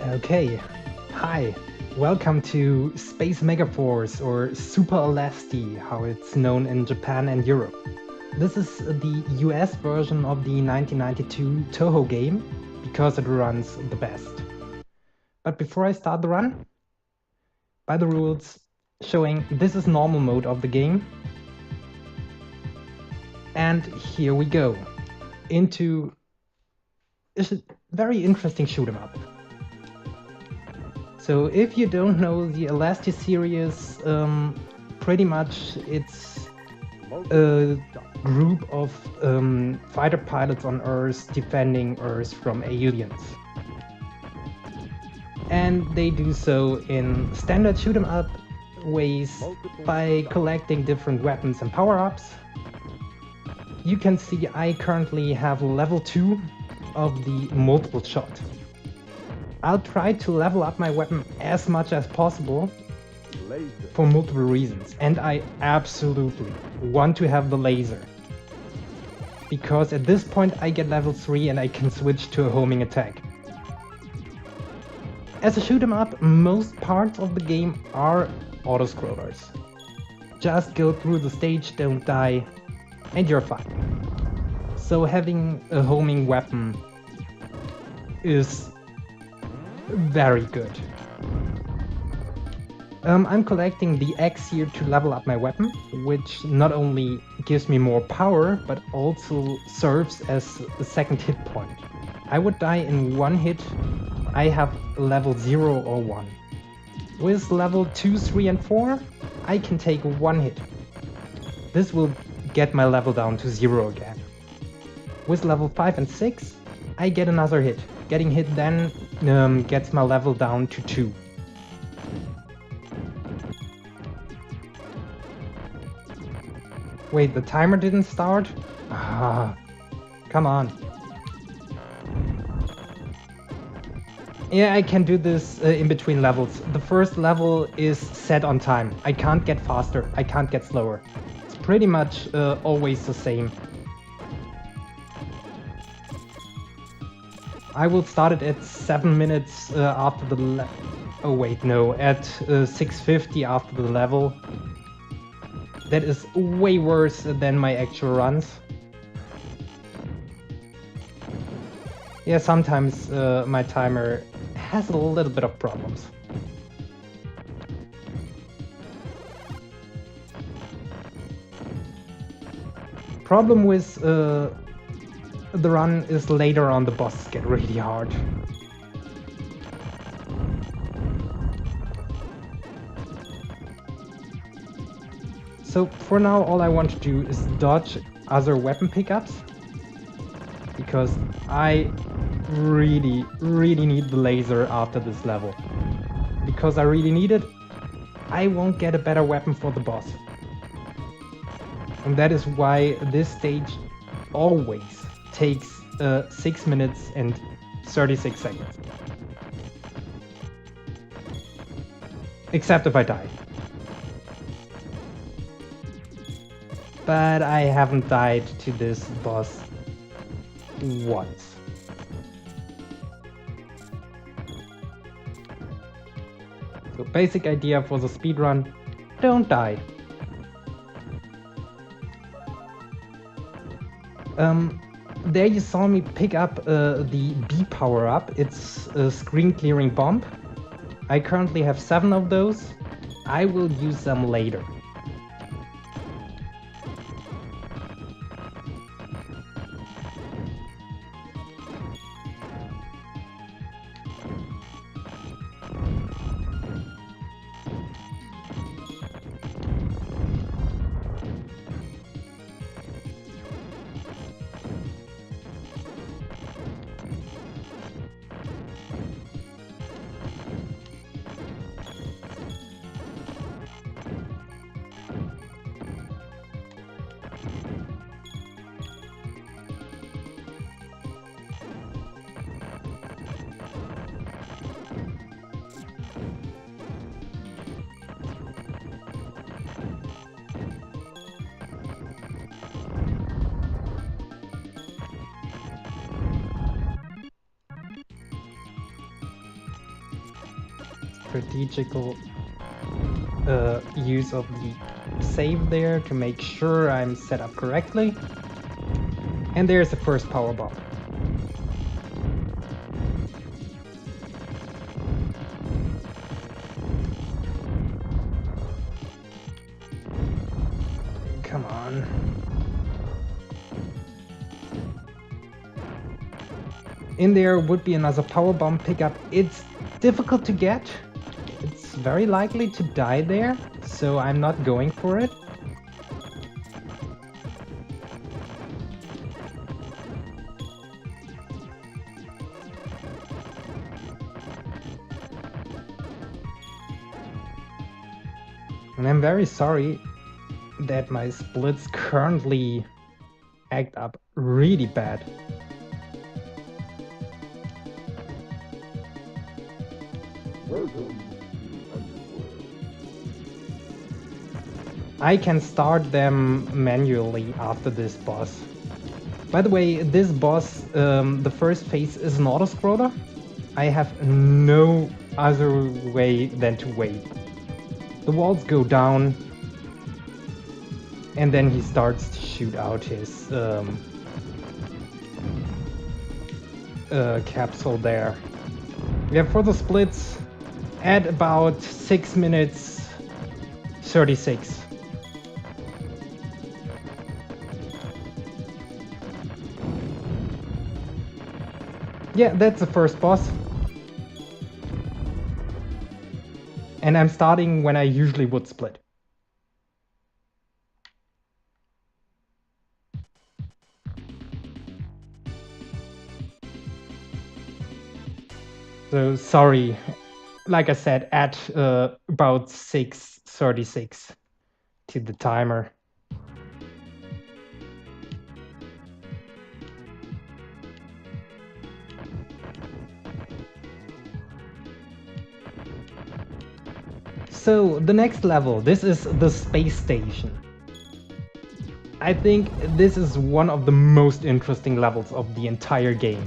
Okay, hi, welcome to Space Megaforce or Super Elasti, how it's known in Japan and Europe. This is the US version of the 1992 Toho game because it runs the best. But before I start the run, by the rules showing this is normal mode of the game. And here we go into a very interesting shoot 'em up. So if you don't know the Elasti series, pretty much it's a group of fighter pilots on Earth defending Earth from aliens. And they do so in standard shoot 'em up ways by collecting different weapons and power-ups. You can see I currently have level 2 of the multiple shot. I'll try to level up my weapon as much as possible for multiple reasons, and I absolutely want to have the laser, because at this point I get level 3 and I can switch to a homing attack. As a shoot 'em up, most parts of the game are auto-scrollers. Just go through the stage, don't die, and you're fine. So having a homing weapon is very good. I'm collecting the X here to level up my weapon, which not only gives me more power, but also serves as a second hit point. I would die in one hit. I have level 0 or 1. With level 2, 3 and 4, I can take one hit. This will get my level down to 0 again. With level 5 and 6, I get another hit. Getting hit then gets my level down to 2. Wait, the timer didn't start? Ah, come on. Yeah, I can do this in between levels. The first level is set on time. I can't get faster, I can't get slower. It's pretty much always the same. I will start it at 7 minutes after the oh wait, no, at 6:50 after the level. That is way worse than my actual runs. Yeah, sometimes my timer has a little bit of problems. Problem with the run is later on the bosses get really hard. So for now all I want to do is dodge other weapon pickups, because I really need the laser after this level. Because I really need it, I won't get a better weapon for the boss. And that is why this stage always takes 6 minutes and 36 seconds. Except if I die. But I haven't died to this boss once. So basic idea for the speedrun, don't die. There you saw me pick up the B power-up. It's a screen clearing bomb. I currently have 7 of those. I will use them later. strategical use of the save there to make sure I'm set up correctly. And there's the first power bomb. Come on. In there would be another power bomb pickup. It's difficult to get. It's very likely to die there, so I'm not going for it. And I'm very sorry that my splits currently act up really bad. I can start them manually after this boss. By the way, this boss, the first phase is an auto-scroller. I have no other way than to wait. The walls go down, and then he starts to shoot out his capsule there. Yeah, for the splits, at about 6 minutes 36. Yeah, that's the first boss. And I'm starting when I usually would split. So sorry, like I said, at about 6:36 to the timer. So the next level, this is the space station. I think this is one of the most interesting levels of the entire game.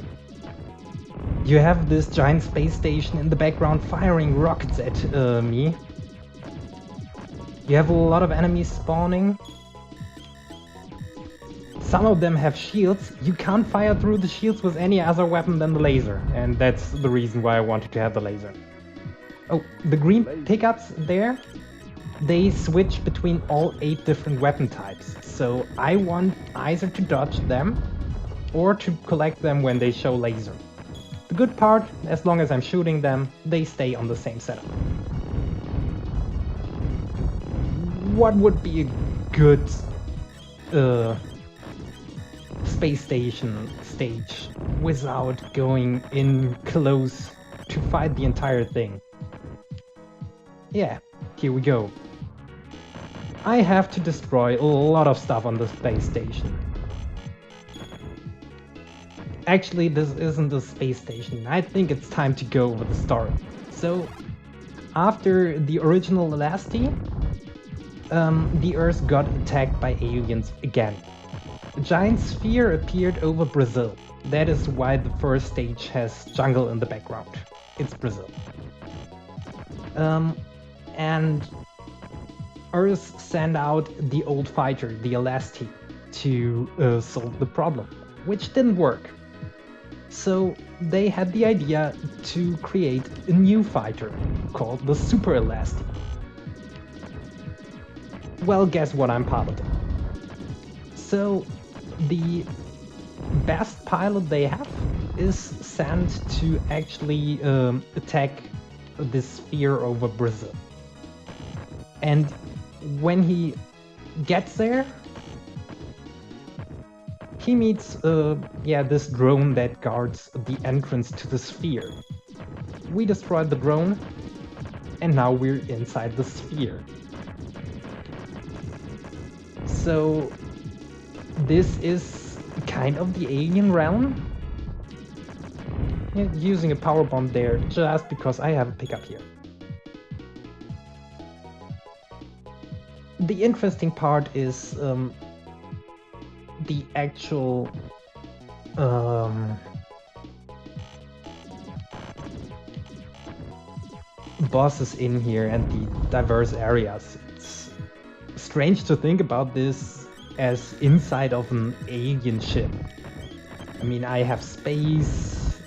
You have this giant space station in the background firing rockets at me. You have a lot of enemies spawning. Some of them have shields. You can't fire through the shields with any other weapon than the laser, and that's the reason why I wanted to have the laser. Oh, the green pickups there, they switch between all 8 different weapon types. So I want either to dodge them or to collect them when they show laser. The good part, as long as I'm shooting them, they stay on the same setup. What would be a good space station stage without going in close to fight the entire thing? Yeah, here we go. I have to destroy a lot of stuff on the space station. Actually, this isn't the space station. I think it's time to go over the story. So, after the original Elasti, the Earth got attacked by aliens again. A giant sphere appeared over Brazil. That is why the first stage has jungle in the background. It's Brazil. And Earth sent out the old fighter, the Elasti, to solve the problem, which didn't work. So they had the idea to create a new fighter called the Super Elasti. Well, guess what I'm piloting. So the best pilot they have is sent to actually attack this sphere over Brazil. And when he gets there, he meets this drone that guards the entrance to the sphere. We destroyed the drone, and now we're inside the sphere. So this is kind of the alien realm. Yeah, using a power bomb there just because I have a pickup here. The interesting part is the actual bosses in here and the diverse areas. It's strange to think about this as inside of an alien ship. I mean, I have space.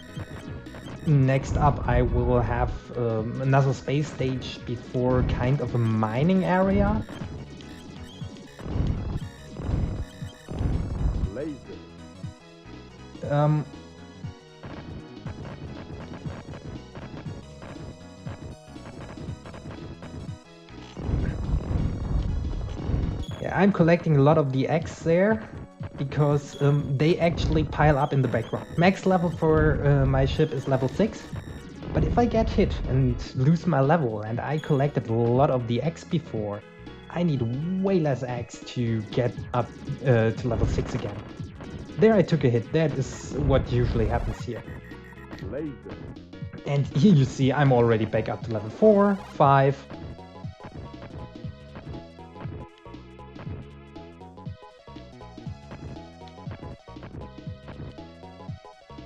Next up, I will have another space stage before kind of a mining area. Yeah, I'm collecting a lot of the eggs there because they actually pile up in the background. Max level for my ship is level 6, but if I get hit and lose my level and I collected a lot of the eggs before, I need way less eggs to get up to level 6 again. There I took a hit. That is what usually happens here. And here you see I'm already back up to level 4, 5.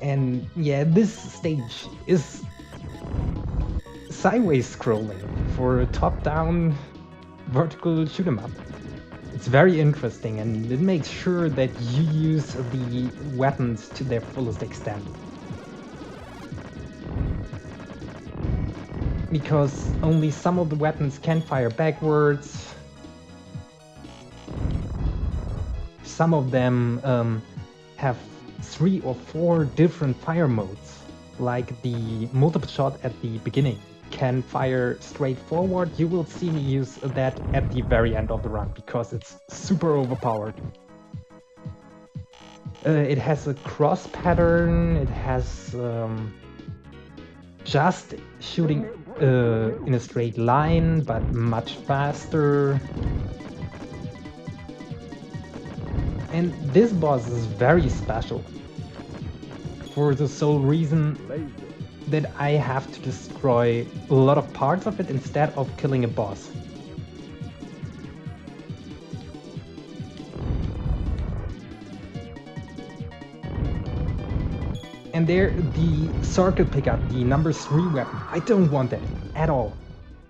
And yeah, this stage is sideways scrolling for a top-down vertical shoot 'em up. It's very interesting and it makes sure that you use the weapons to their fullest extent. Because only some of the weapons can fire backwards. Some of them have 3 or 4 different fire modes, like the multiple shot at the beginning can fire straight forward. You will see me use that at the very end of the run because it's super overpowered. It has a cross pattern, it has just shooting in a straight line but much faster. And this boss is very special for the sole reason that I have to destroy a lot of parts of it instead of killing a boss. And there, the circle pickup, the number 3 weapon, I don't want that at all.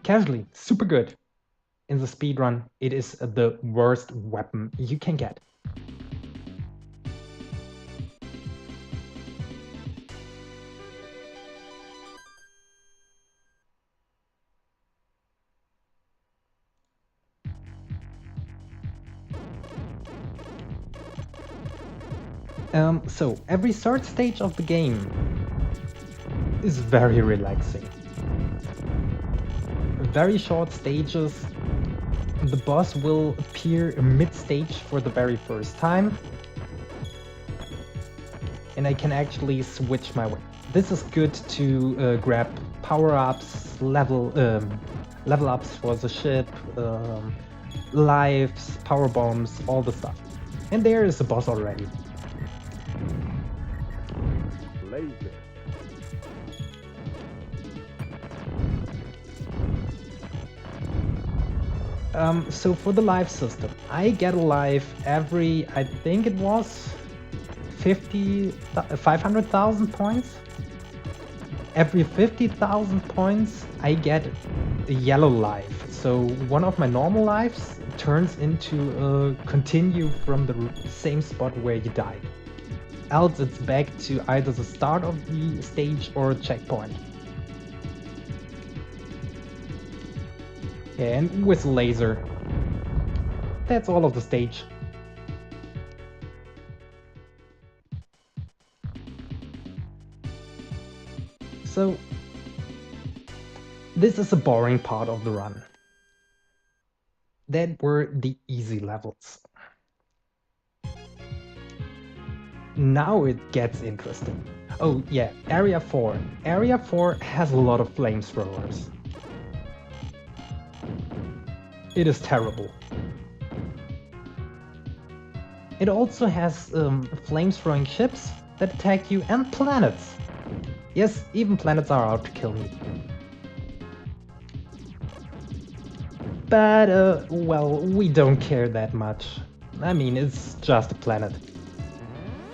Casually, super good. In the speedrun, it is the worst weapon you can get. So every third stage of the game is very relaxing. Very short stages. The boss will appear mid-stage for the very first time. And I can actually switch my weapon. This is good to grab power-ups, level ups for the ship, lives, power bombs, all the stuff. And there is the boss already. So for the life system, I get a life every, I think it was 500,000 points. Every 50,000 points, I get a yellow life. So one of my normal lives turns into a continue from the same spot where you died. Else it's back to either the start of the stage or a checkpoint. And with laser. That's all of the stage. So, this is a boring part of the run. That were the easy levels. Now it gets interesting. Oh yeah, Area 4. Area 4 has a lot of flamethrowers. It is terrible. It also has flame-throwing ships that attack you and planets. Yes, even planets are out to kill me. But, well, we don't care that much. I mean, it's just a planet.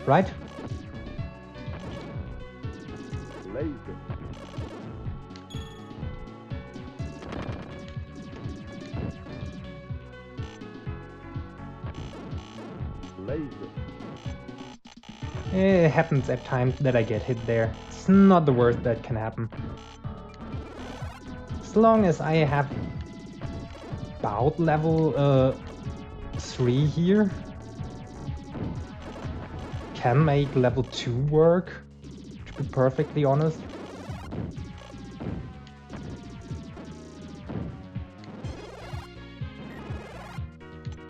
Right? It happens at times that I get hit there. It's not the worst that can happen. As long as I have about level 3 here, can make level 2 work, to be perfectly honest.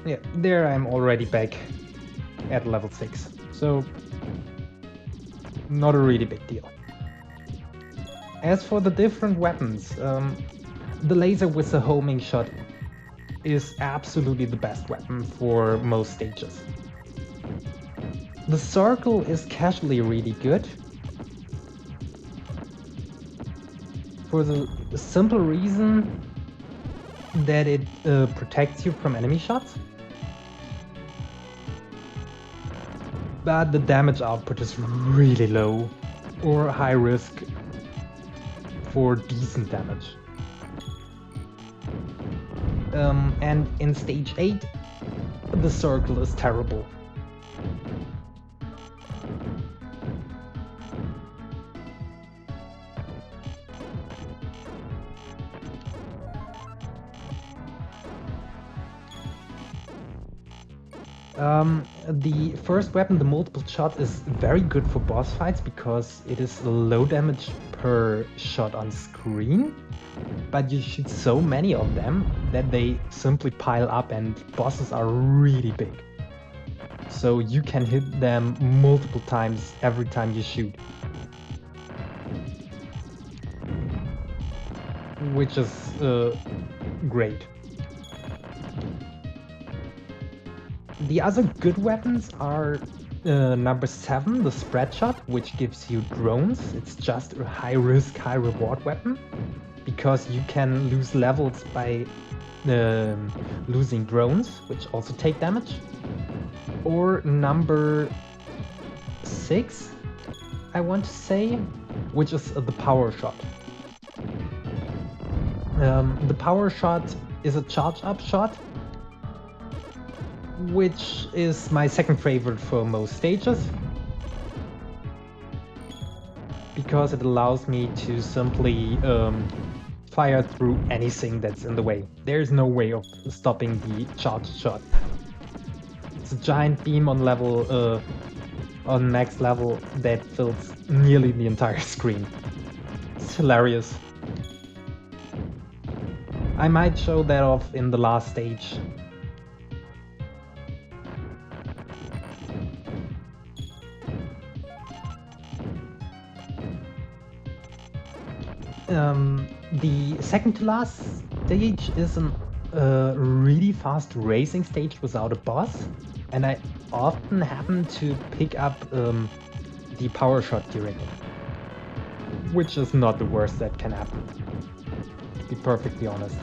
Yeah, there I'm already back at level 6, so not a really big deal. As for the different weapons, the laser with the homing shot is absolutely the best weapon for most stages. The circle is casually really good, for the simple reason that it protects you from enemy shots. But the damage output is really low, or high risk for decent damage. And in stage 8, the circle is terrible. The first weapon, the multiple shot, is very good for boss fights because it is low damage per shot on screen, but you shoot so many of them that they simply pile up and bosses are really big. So you can hit them multiple times every time you shoot, which is great. The other good weapons are number 7, the spread shot, which gives you drones. It's just a high risk, high reward weapon, because you can lose levels by losing drones, which also take damage. Or number 6, I want to say, which is the power shot. The power shot is a charge up shot, which is my second favorite for most stages, because it allows me to simply fire through anything that's in the way. There's no way of stopping the charge shot. It's a giant beam on level on max level that fills nearly the entire screen. It's hilarious. I might show that off in the last stage. The second to last stage is a really fast racing stage without a boss, and I often happen to pick up the power shot during it, which is not the worst that can happen, to be perfectly honest.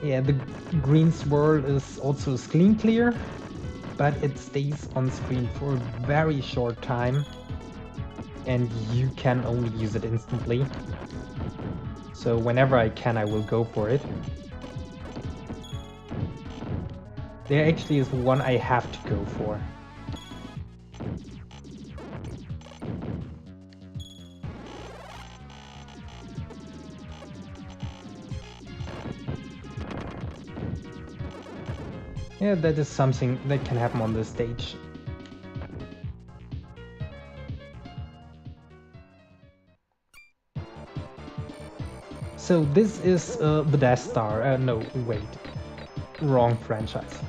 Yeah, the green swirl is also screen clear, but it stays on screen for a very short time, and you can only use it instantly. So whenever I can, I will go for it. There actually is one I have to go for. Yeah, that is something that can happen on this stage. So this is the Death Star. No, wait. Wrong franchise.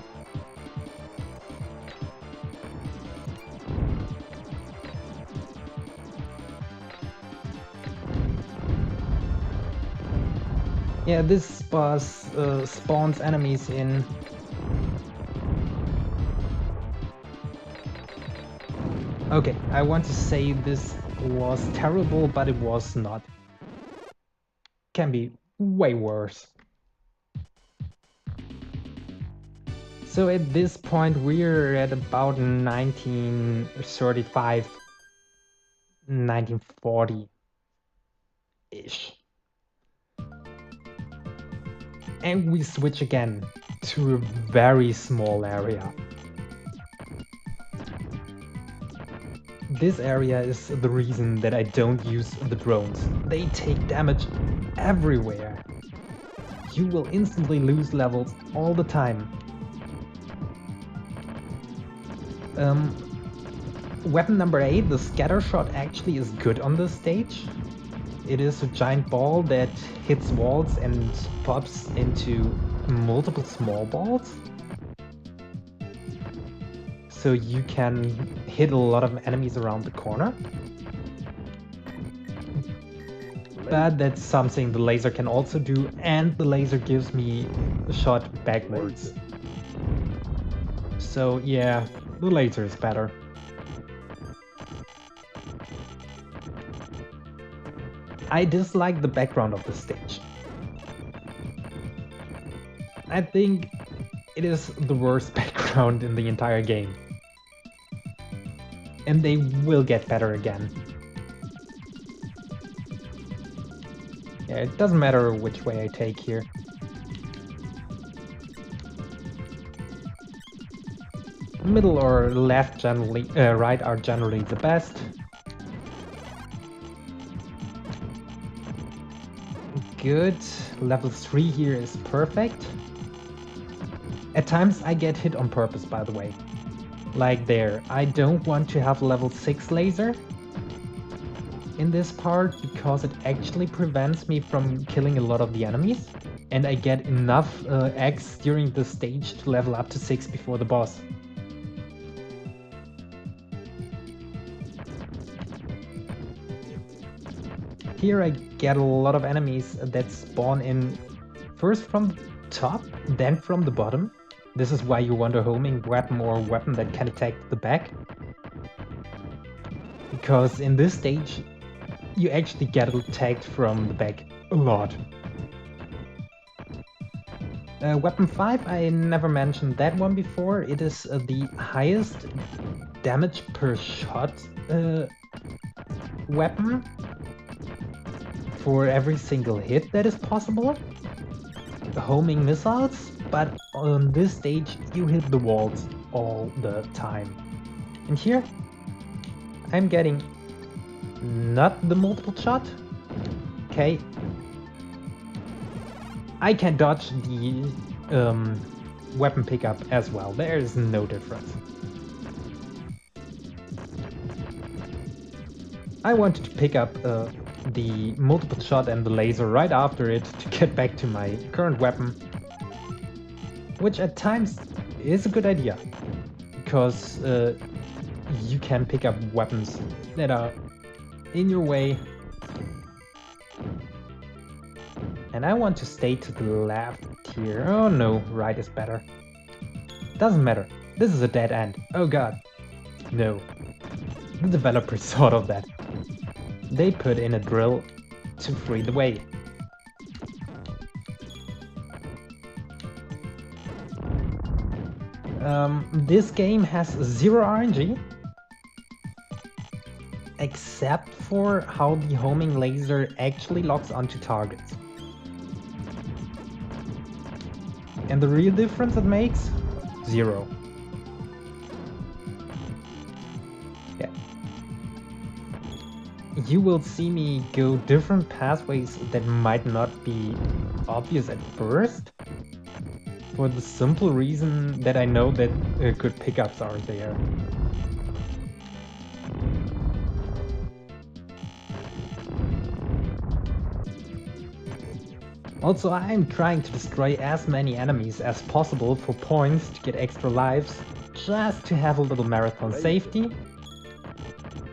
Yeah, this boss spawns enemies in. Okay, I want to say this was terrible, but it was not. Can be way worse. So at this point we're at about 1935, 1940-ish. And we switch again to a very small area. This area is the reason that I don't use the drones. They take damage everywhere. You will instantly lose levels all the time. Weapon number 8, the scatter shot, actually is good on this stage. It is a giant ball that hits walls and pops into multiple small balls. So you can hit a lot of enemies around the corner. But that's something the laser can also do, and the laser gives me a shot backwards. So yeah, the laser is better. I dislike the background of the stage. I think it is the worst background in the entire game. And they will get better again. Yeah, it doesn't matter which way I take here. Middle or left generally, right are generally the best. Good. Level 3 here is perfect. At times I get hit on purpose, by the way. Like there. I don't want to have level 6 laser in this part because it actually prevents me from killing a lot of the enemies. And I get enough eggs during the stage to level up to 6 before the boss. Here I get a lot of enemies that spawn in first from the top, then from the bottom. This is why you want a homing weapon or a weapon that can attack the back. Because in this stage, you actually get attacked from the back a lot. Weapon 5, I never mentioned that one before. It is the highest damage per shot weapon for every single hit that is possible. Homing missiles, but on this stage you hit the walls all the time. And here I'm getting not the multiple shot. Okay. I can dodge the weapon pickup as well. There is no difference. I wanted to pick up the multiple shot and the laser right after it to get back to my current weapon, which at times is a good idea because you can pick up weapons that are in your way. And I want to stay to the left here. Oh no, right is better. Doesn't matter. This is a dead end. Oh god. No. The developers thought of that. They put in a drill to free the way. This game has 0 RNG, except for how the homing laser actually locks onto targets. And the real difference it makes? 0. Yeah. You will see me go different pathways that might not be obvious at first, for the simple reason that I know that good pickups are there. Also, I'm trying to destroy as many enemies as possible for points to get extra lives, just to have a little marathon safety.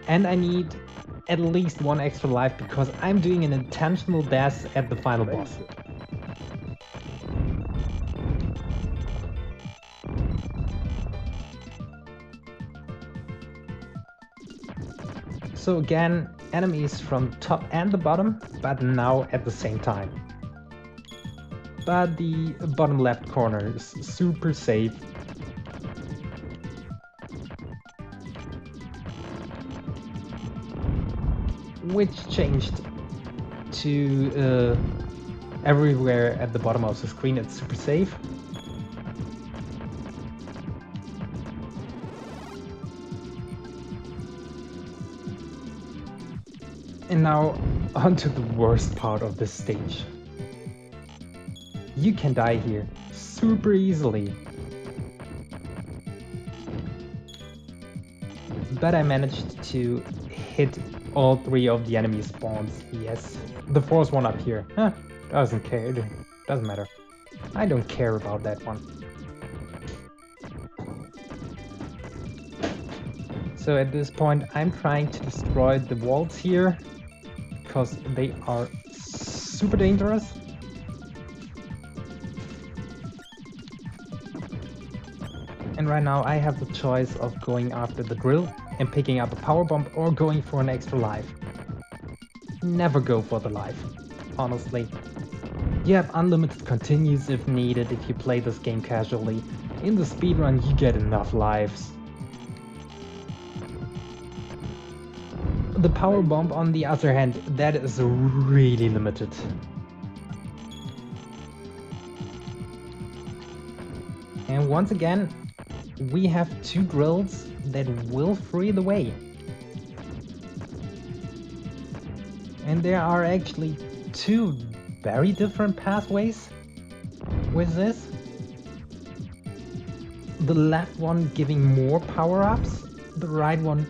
And I need at least 1 extra life because I'm doing an intentional death at the final boss. So again, enemies from top and the bottom, but now at the same time. But the bottom left corner is super safe. Which changed to everywhere at the bottom of the screen, it's super safe. And now onto the worst part of this stage. You can die here super easily. But I managed to hit all 3 of the enemy spawns. Yes, the 4th one up here. Huh, doesn't care. Doesn't matter. I don't care about that one. So at this point, I'm trying to destroy the walls here because they are super dangerous. And right now I have the choice of going after the drill and picking up a power bomb or going for an extra life. Never go for the life, honestly. You have unlimited continues if needed if you play this game casually. In the speedrun you get enough lives. The power bomb on the other hand, that is really limited. And once again, we have 2 drills that will free the way. And there are actually 2 very different pathways with this. The left one giving more power-ups, the right one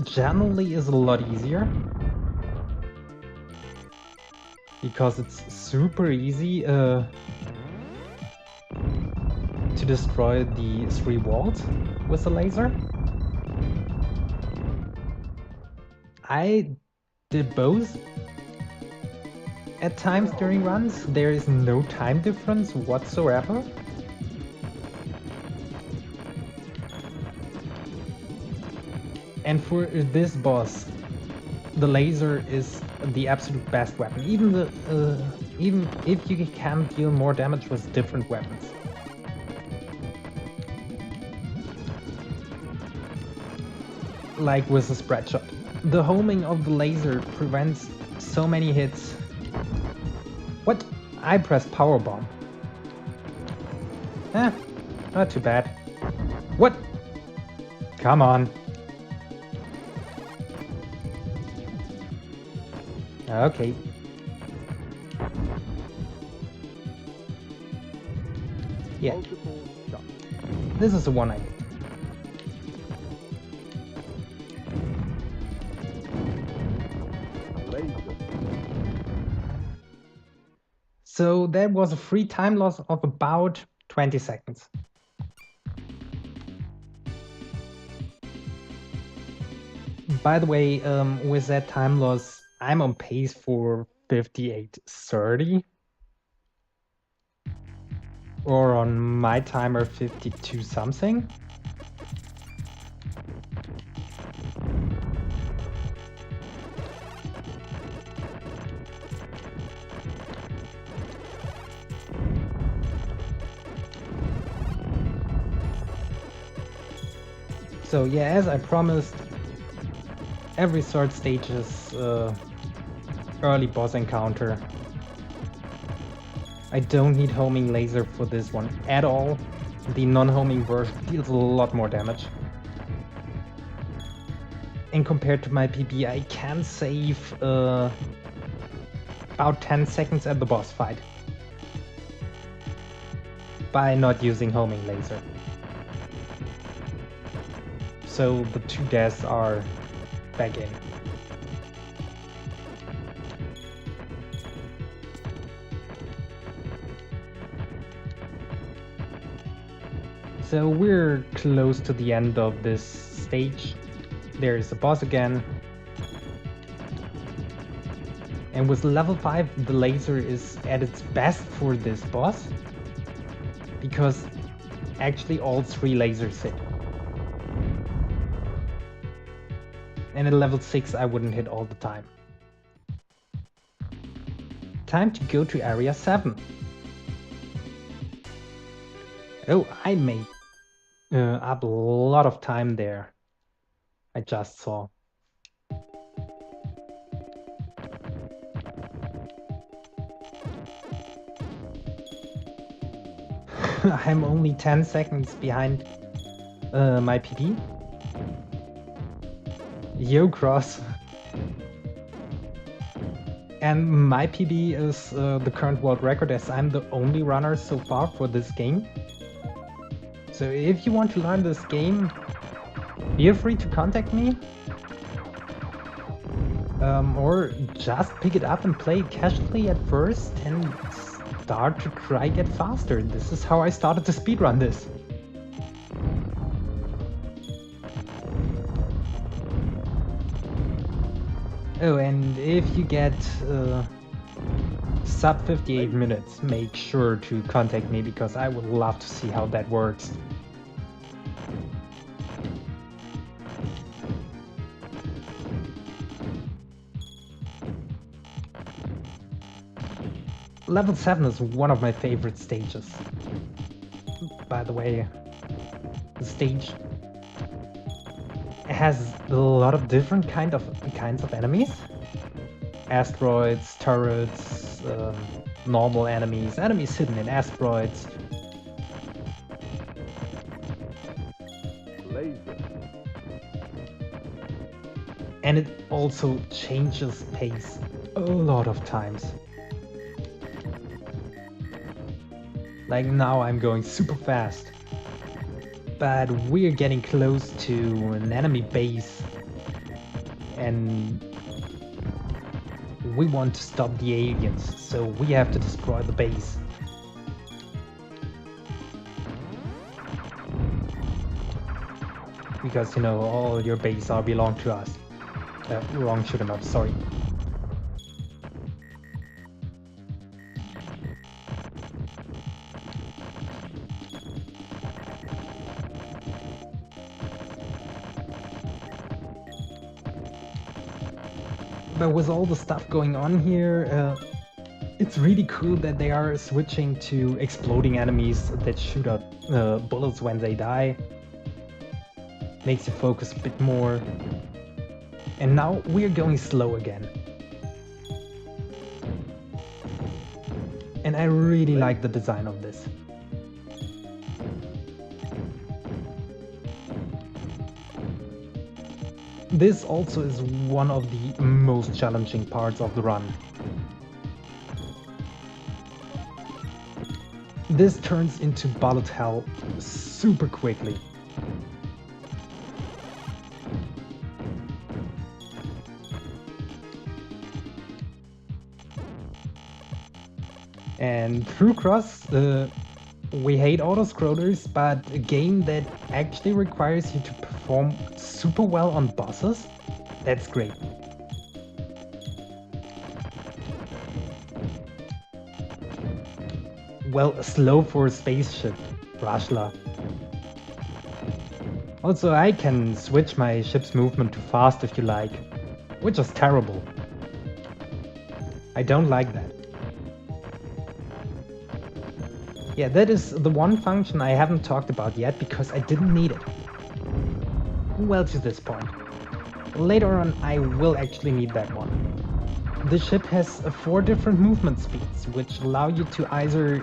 generally is a lot easier. Because it's super easy to destroy the 3 walls with a laser. I did both. At times during runs, there is no time difference whatsoever. And for this boss, the laser is the absolute best weapon. Even if you can deal more damage with different weapons. Like with a spread shot. The homing of the laser prevents so many hits. What? I pressed power bomb. Not too bad. What? Come on. Okay. Yeah. This is the one I did. So that was a free time loss of about 20 seconds. By the way, with that time loss, I'm on pace for 58:30. Or on my timer 52 something. So yeah, as I promised, every third stage is early boss encounter. I don't need homing laser for this one at all. The non-homing version deals a lot more damage. And compared to my PB, I can save about 10 seconds at the boss fight by not using homing laser. So the 2 deaths are back in. So we're close to the end of this stage. There is the boss again. And with level 5, the laser is at its best for this boss. Because actually all 3 lasers hit. And at level 6 I wouldn't hit all the time. Time to go to area 7. Oh, I made up a lot of time there. I just saw. I'm only 10 seconds behind my PB. Yo, Cross. And my PB is the current world record, as I'm the only runner so far for this game. So if you want to learn this game, feel free to contact me. Or just pick it up and play it casually at first and start to try get faster. This is how I started to speedrun this. Oh, and if you get sub 58 minutes, make sure to contact me, because I would love to see how that works. Level 7 is one of my favorite stages. By the way, the stage has a lot of different kinds of enemies. Asteroids, turrets, normal enemies, enemies hidden in asteroids. Laser. And it also changes pace a lot of times. Like now I'm going super fast. But we're getting close to an enemy base. And we want to stop the aliens, so we have to destroy the base. Because, you know, all your bases belong to us. Wrong shoot 'em up, sorry. But with all the stuff going on here, it's really cool that they are switching to exploding enemies that shoot out bullets when they die. Makes you focus a bit more. And now we're going slow again. And I really like the design of this. This also is one of the most challenging parts of the run. This turns into bullet hell super quickly. And True Cross, we hate auto-scrollers, but a game that actually requires you to perform super well on bosses, that's great. Well, slow for a spaceship, Rashla. Also, I can switch my ship's movement to fast if you like, which is terrible. I don't like that. Yeah, that is the one function I haven't talked about yet because I didn't need it. Well, to this point. Later on, I will actually need that one. The ship has 4 different movement speeds, which allow you to either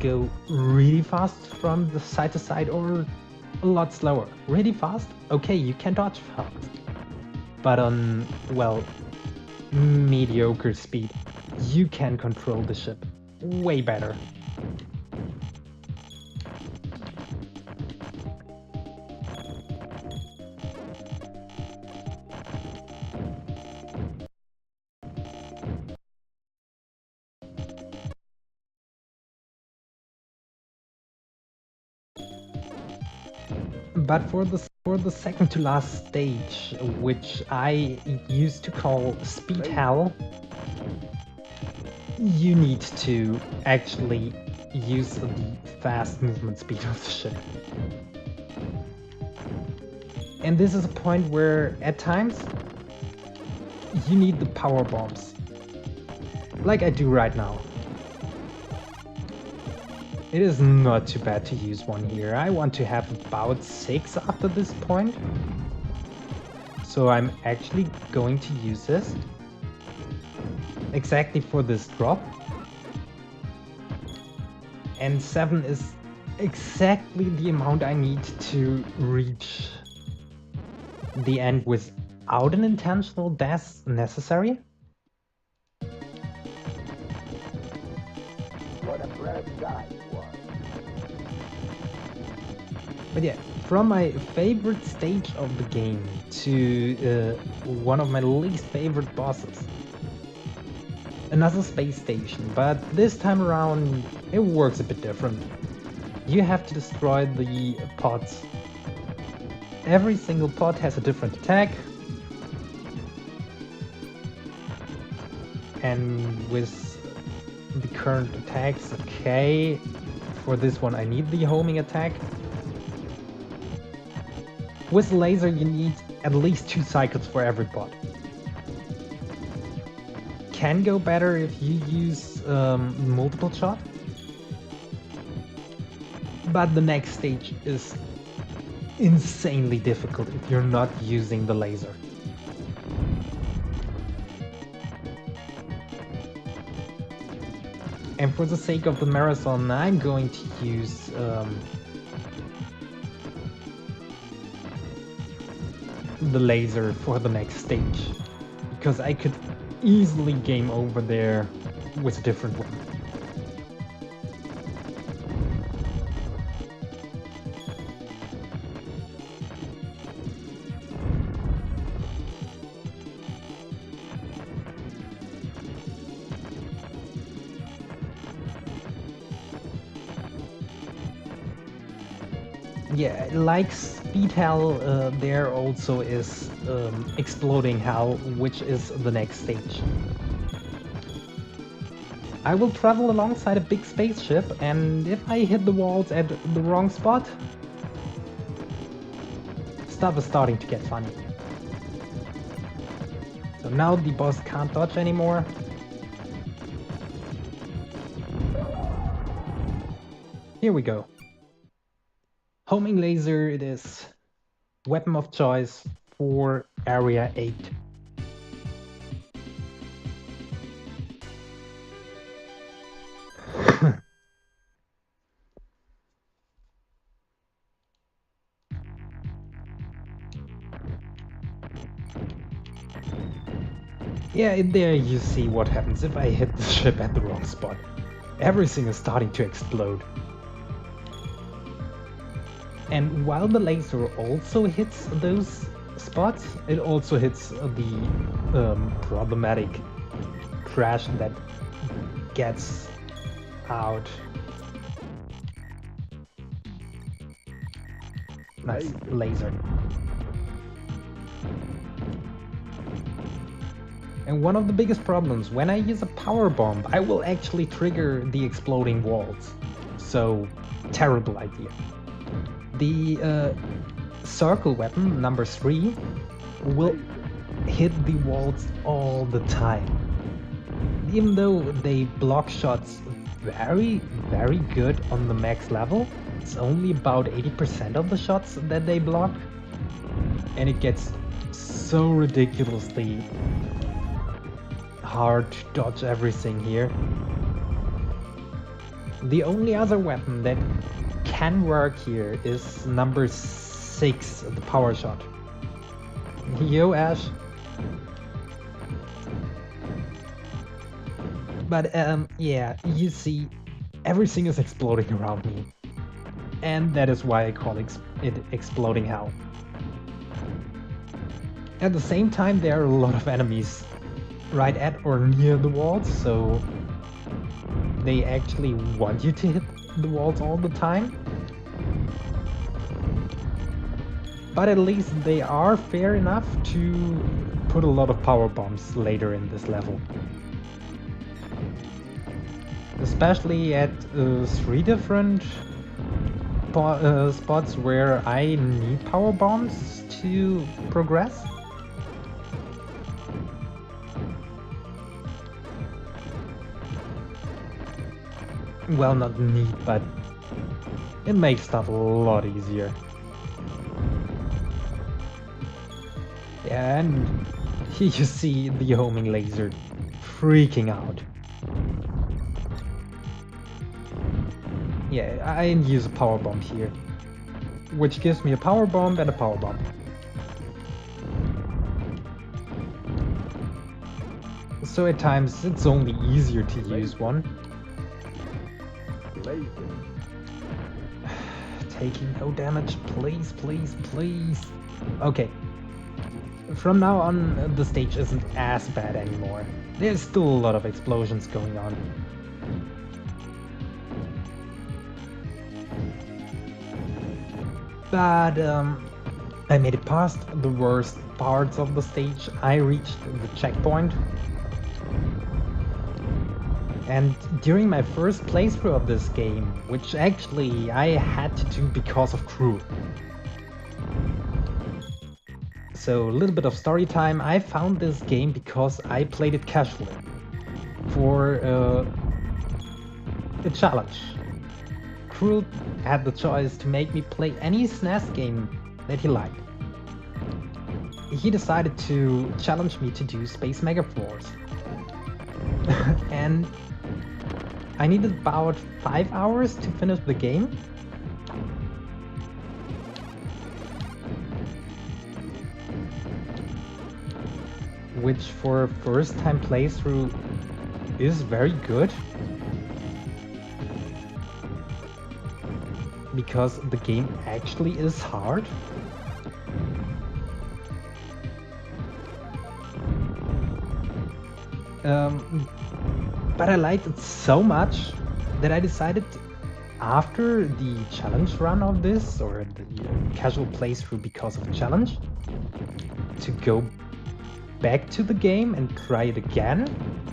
go really fast from the side to side or a lot slower. Really fast? Okay, you can dodge fast. But on, well, mediocre speed, you can control the ship way better. But for the second to last stage, which I used to call Speed Hell, you need to actually use the fast movement speed of the ship. And this is a point where, at times, you need the power bombs. Like I do right now. It is not too bad to use one here. I want to have about 6 after this point. So I'm actually going to use this. Exactly for this drop. And 7 is exactly the amount I need to reach the end without an intentional death necessary. But yeah, from my favorite stage of the game to one of my least favorite bosses. Another space station, but this time around it works a bit different. You have to destroy the pods. Every single pod has a different attack. And with the current attacks, okay, for this one I need the homing attack. With laser you need at least 2 cycles for every pod. Can go better if you use multiple shot. But the next stage is insanely difficult if you're not using the laser. And for the sake of the marathon, I'm going to use the laser for the next stage, because I could easily game over there with a different one. Yeah, like Speed Hell, there also is Exploding Hell, which is the next stage. I will travel alongside a big spaceship, and if I hit the walls at the wrong spot, stuff is starting to get funny. So now the boss can't dodge anymore. Here we go. Homing laser, it is weapon of choice for area 8. Yeah, there you see what happens if I hit the ship at the wrong spot. Everything is starting to explode. And while the laser also hits those spots, it also hits the problematic crash that gets out. Nice laser. And one of the biggest problems, when I use a power bomb, I will actually trigger the exploding walls. So, terrible idea. The circle weapon, number 3, will hit the walls all the time. Even though they block shots very, very good on the max level, it's only about 80% of the shots that they block. And it gets so ridiculously hard to dodge everything here. The only other weapon that can work here is number 6, the power shot. Yo, Ash. But yeah, you see, everything is exploding around me. And that is why I call it Exploding Hell. At the same time, there are a lot of enemies right at or near the walls, so they actually want you to hit the walls all the time. But at least they are fair enough to put a lot of power bombs later in this level. Especially at 3 different spots where I need power bombs to progress. Well, not need, but it makes stuff a lot easier. Yeah, and here you see the homing laser freaking out. Yeah, I use a power bomb here, which gives me a power bomb and a power bomb. So at times it's only easier to use one. Taking no damage, please, please, please. Okay. From now on, the stage isn't as bad anymore. There's still a lot of explosions going on. But I made it past the worst parts of the stage. I reached the checkpoint. And during my first playthrough of this game, which actually I had to do because of crew. So a little bit of story time. I found this game because I played it casually for a challenge. Crew had the choice to make me play any SNES game that he liked. He decided to challenge me to do Space Megaforce. And I needed about 5 hours to finish the game. Which for a first time playthrough is very good. Because the game actually is hard. But I liked it so much that I decided after the challenge run of this, or the casual playthrough because of the challenge, to go back to the game and try it again,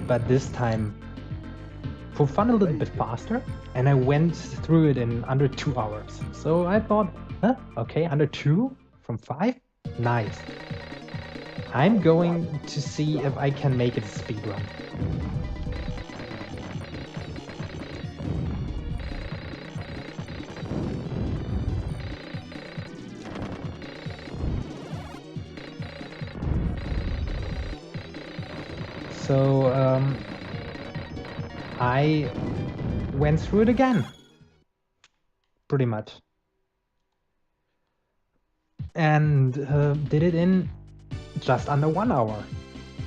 but this time for fun a little bit faster, and I went through it in under 2 hours. So I thought, okay, under 2 from 5? Nice. I'm going to see if I can make it a speedrun. So I went through it again, pretty much, and did it in just under 1 hour.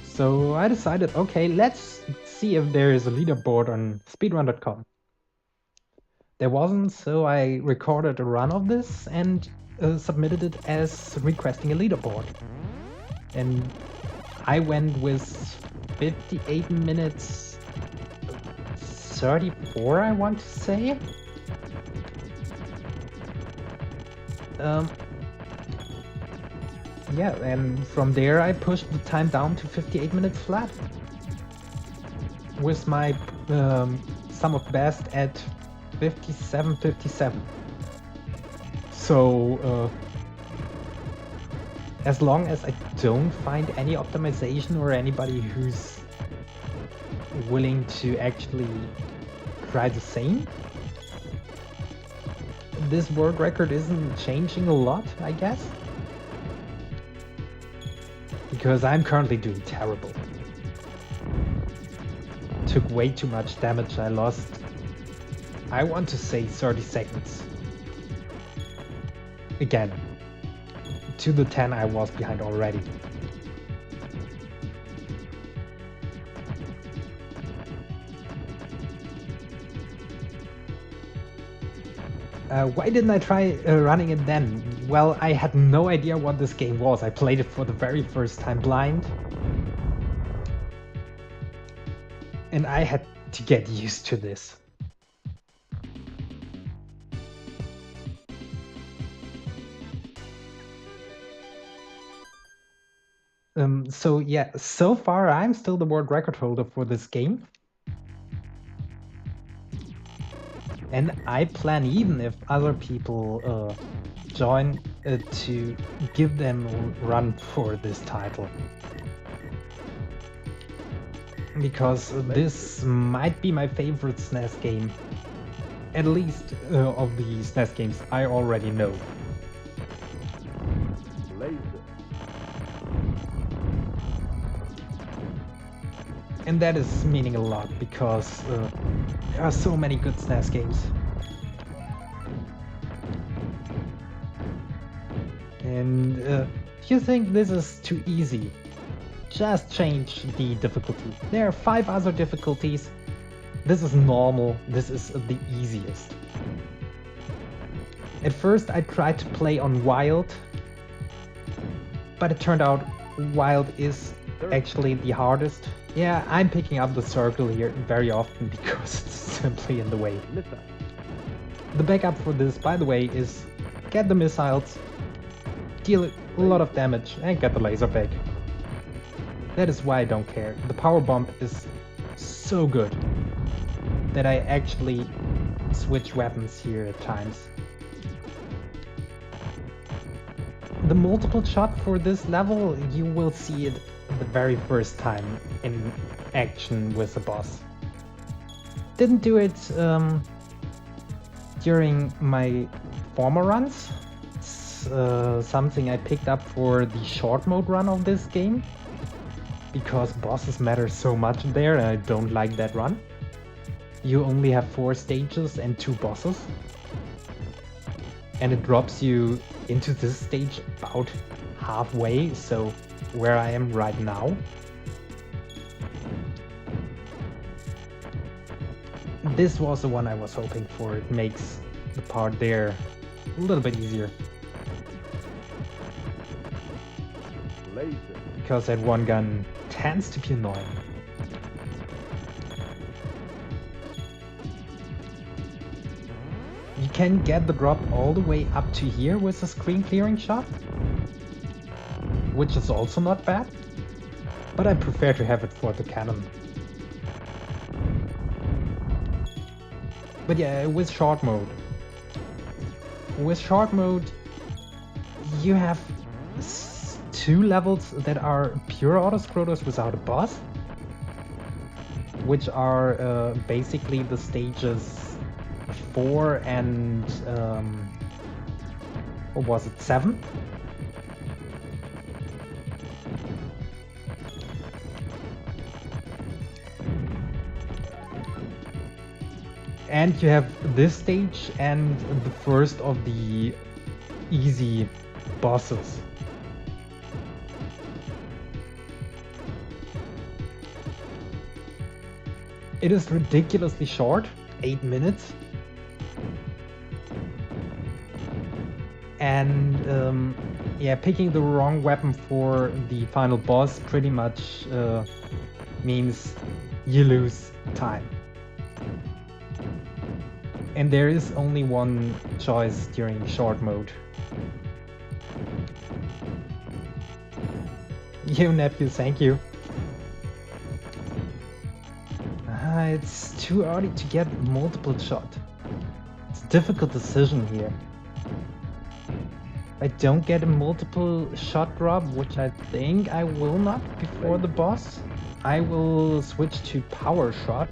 So I decided, okay, let's see if there is a leaderboard on speedrun.com. There wasn't, so I recorded a run of this and submitted it as requesting a leaderboard. And I went with 58 minutes 34, I want to say. Yeah, and from there I pushed the time down to 58 minutes flat. With my sum of best at 57.57. So as long as I don't find any optimization or anybody who's willing to actually try the same, this world record isn't changing a lot, I guess. Because I'm currently doing terrible. Took way too much damage. I lost, I want to say 30 seconds. Again. To the 10 I was behind already. Why didn't I try running it then? Well, I had no idea what this game was. I played it for the very first time blind. And I had to get used to this. So yeah, so far I'm still the world record holder for this game. And I plan, even if other people join, to give them a run for this title. Because this might be my favorite SNES game. At least of the SNES games I already know. And that is meaning a lot, because there are so many good SNES games. And if you think this is too easy, just change the difficulty. There are 5 other difficulties. This is normal, this is the easiest. At first I tried to play on wild, but it turned out wild is actually the hardest. Yeah, I'm picking up the circle here very often because it's simply in the way. The backup for this, by the way, is get the missiles, deal a lot of damage, and get the laser back. That is why I don't care. The power bomb is so good that I actually switch weapons here at times. The multiple shot for this level, you will see it the very first time in action with the boss. Didn't do it during my former runs. It's something I picked up for the short mode run of this game, because bosses matter so much there and I don't like that run. You only have 4 stages and 2 bosses. And it drops you into this stage about halfway, so where I am right now. This was the one I was hoping for. It makes the part there a little bit easier. Laser. Because that one gun tends to be annoying. You can get the drop all the way up to here with a screen clearing shot, which is also not bad, but I prefer to have it for the cannon. But yeah, with short mode. With short mode, you have 2 levels that are pure autoscrollers without a boss, which are basically the stages 4 and what was it, 7? And you have this stage and the first of the easy bosses. It is ridiculously short, 8 minutes. And yeah, picking the wrong weapon for the final boss pretty much means you lose time. And there is only one choice during short mode. You nephew, thank you. It's too early to get multiple shot. It's a difficult decision here. I don't get a multiple shot drop, which I think I will not before the boss. I will switch to power shot.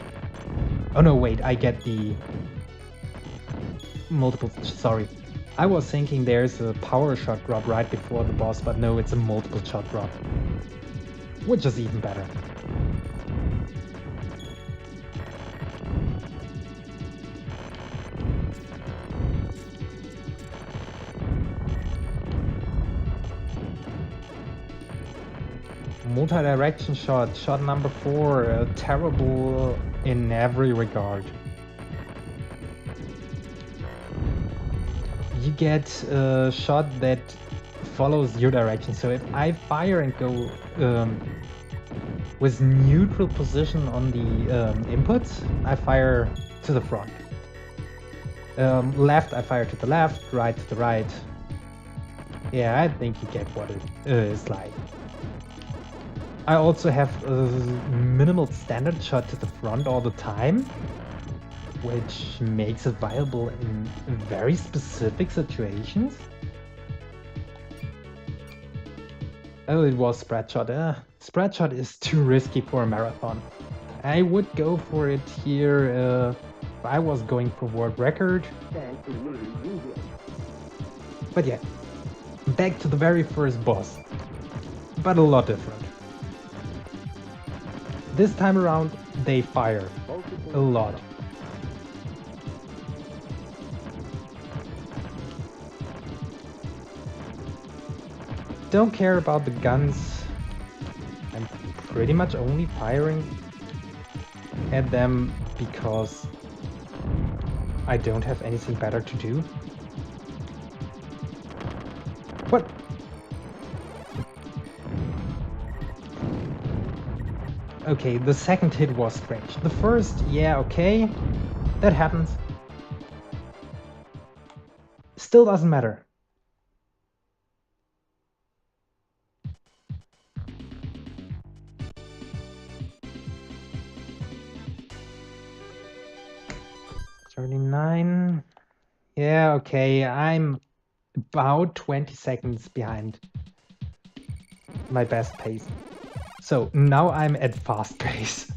Oh no, wait, I get the multiple, sorry. I was thinking there's a power shot drop right before the boss, but no, it's a multiple shot drop, which is even better. Multi-direction shot, shot number 4, terrible in every regard. You get a shot that follows your direction, so if I fire and go with neutral position on the inputs, I fire to the front. Left, I fire to the left, right to the right. Yeah, I think you get what it is like. I also have a minimal standard shot to the front all the time, which makes it viable in very specific situations. Oh, it was spread shot. Spread shot is too risky for a marathon. I would go for it here if I was going for world record. But yeah, back to the very first boss, but a lot different. This time around, they fire a lot. Don't care about the guns. I'm pretty much only firing at them because I don't have anything better to do. What? Okay, the second hit was strange. The first, yeah, okay, that happens. Still doesn't matter. $39. Yeah, okay, I'm about 20 seconds behind my best pace. So now I'm at fast pace.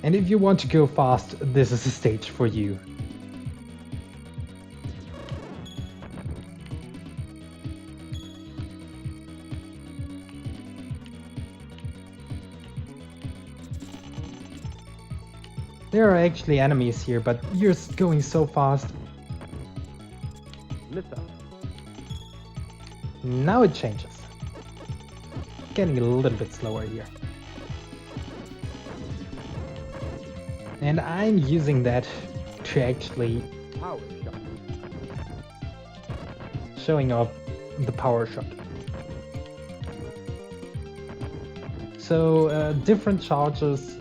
And if you want to go fast, this is a stage for you. There are actually enemies here, but you're going so fast. Missile. Now it changes. Getting a little bit slower here. And I'm using that to actually Power shot. showing off the power shot. So different charges.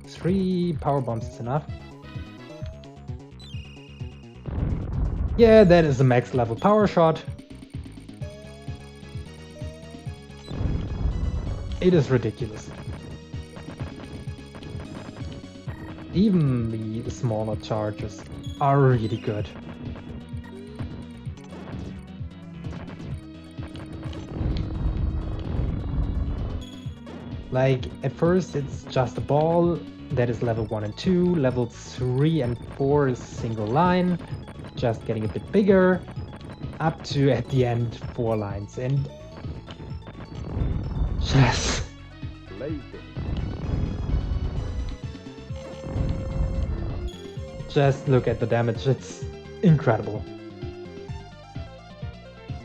3 power bombs is enough. Yeah, that is a max level power shot. It is ridiculous. Even the smaller charges are really good. Like, at first it's just a ball that is level 1 and 2, level 3 and 4 is single line, just getting a bit bigger, up to at the end 4 lines, and just Laser. just look at the damage, it's incredible.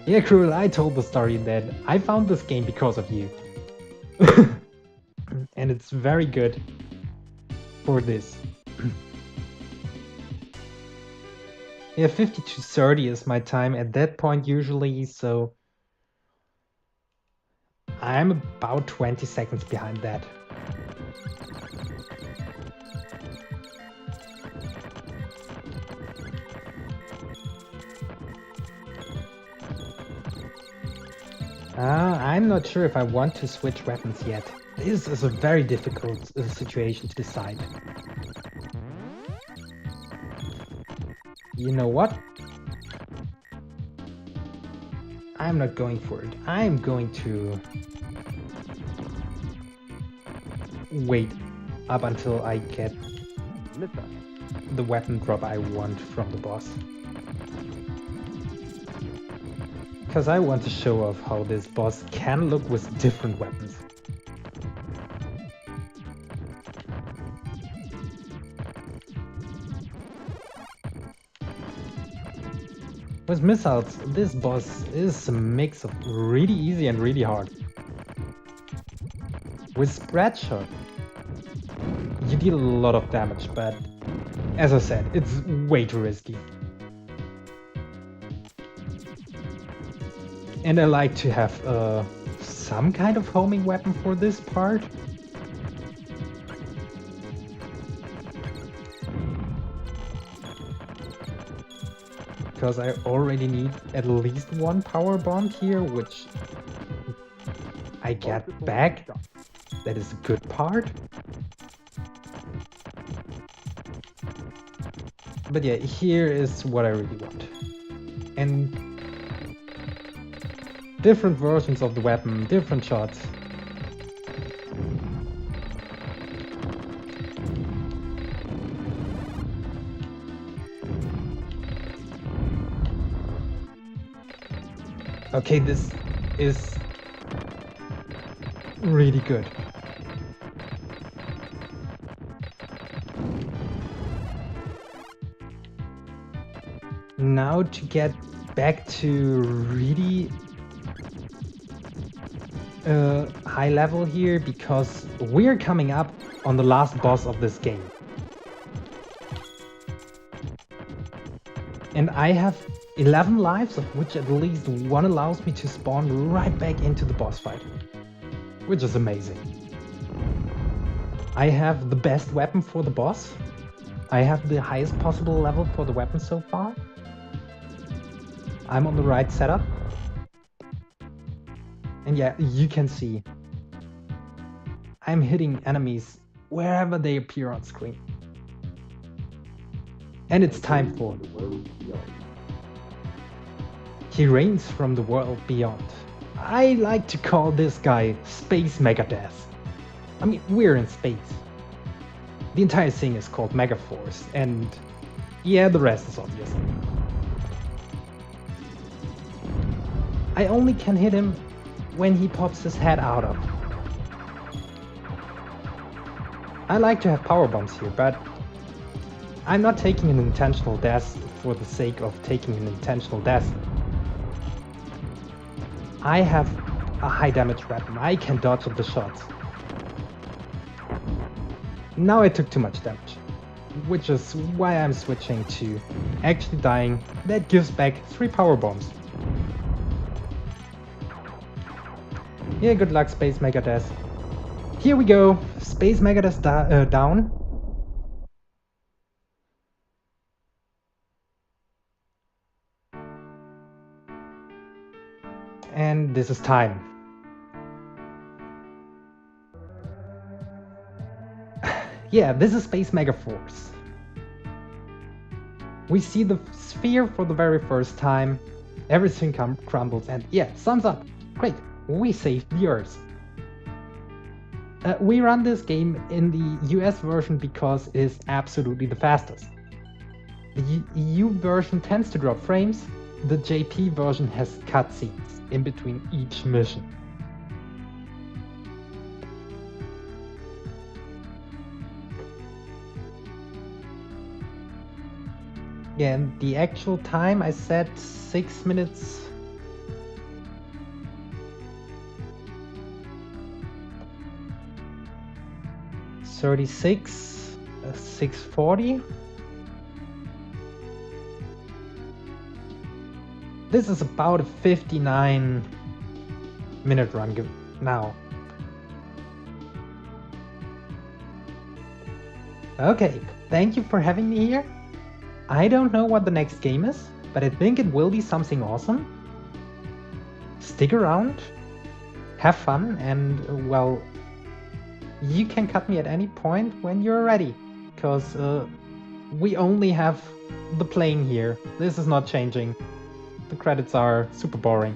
Yeah, Cruel, I told the story that I found this game because of you. And it's very good for this. Yeah, 50 to 30 is my time at that point usually, so I'm about 20 seconds behind that. I'm not sure if I want to switch weapons yet. This is a very difficult situation to decide. You know what? I'm not going for it. I'm going to wait up until I get Missile. the weapon drop I want from the boss. Because I want to show off how this boss can look with different weapons. With missiles, this boss is a mix of really easy and really hard. With spread shot, you deal a lot of damage, but as I said, it's way too risky. And I like to have some kind of homing weapon for this part. Because I already need at least 1 power bomb here, which I get back. That is a good part. But yeah, here is what I really want. And different versions of the weapon, different shots. Okay, this is really good. Now to get back to really high level here because we're coming up on the last boss of this game. And I have 11 lives, of which at least one allows me to spawn right back into the boss fight, which is amazing. I have the best weapon for the boss. I have the highest possible level for the weapon so far. I'm on the right setup. And yeah, you can see I'm hitting enemies wherever they appear on screen. And it's time for The world beyond. He reigns from the world beyond. I like to call this guy Space Megadeath. I mean, we're in space. The entire thing is called Megaforce, and yeah, the rest is obvious. I only can hit him when he pops his head out of. I like to have power bombs here, but I'm not taking an intentional death for the sake of taking an intentional death. I have a high damage weapon. I can dodge the shots. Now I took too much damage, which is why I'm switching to actually dying. That gives back 3 power bombs. Yeah, good luck, Space Megadeath. Here we go, Space Megadeath down. And this is time. Yeah, this is Space Megaforce. We see the sphere for the very first time. Everything crumbles and yeah, thumbs up. Great, we saved the Earth. We run this game in the US version because it is absolutely the fastest. The EU version tends to drop frames. The JP version has cutscenes in between each mission. Yeah, and the actual time I set 6 minutes. .36, 6:40. This is about a 59-minute run now. Okay, thank you for having me here. I don't know what the next game is, but I think it will be something awesome. Stick around, have fun, and well, you can cut me at any point when you're ready, because we only have the playing here. This is not changing. The credits are super boring.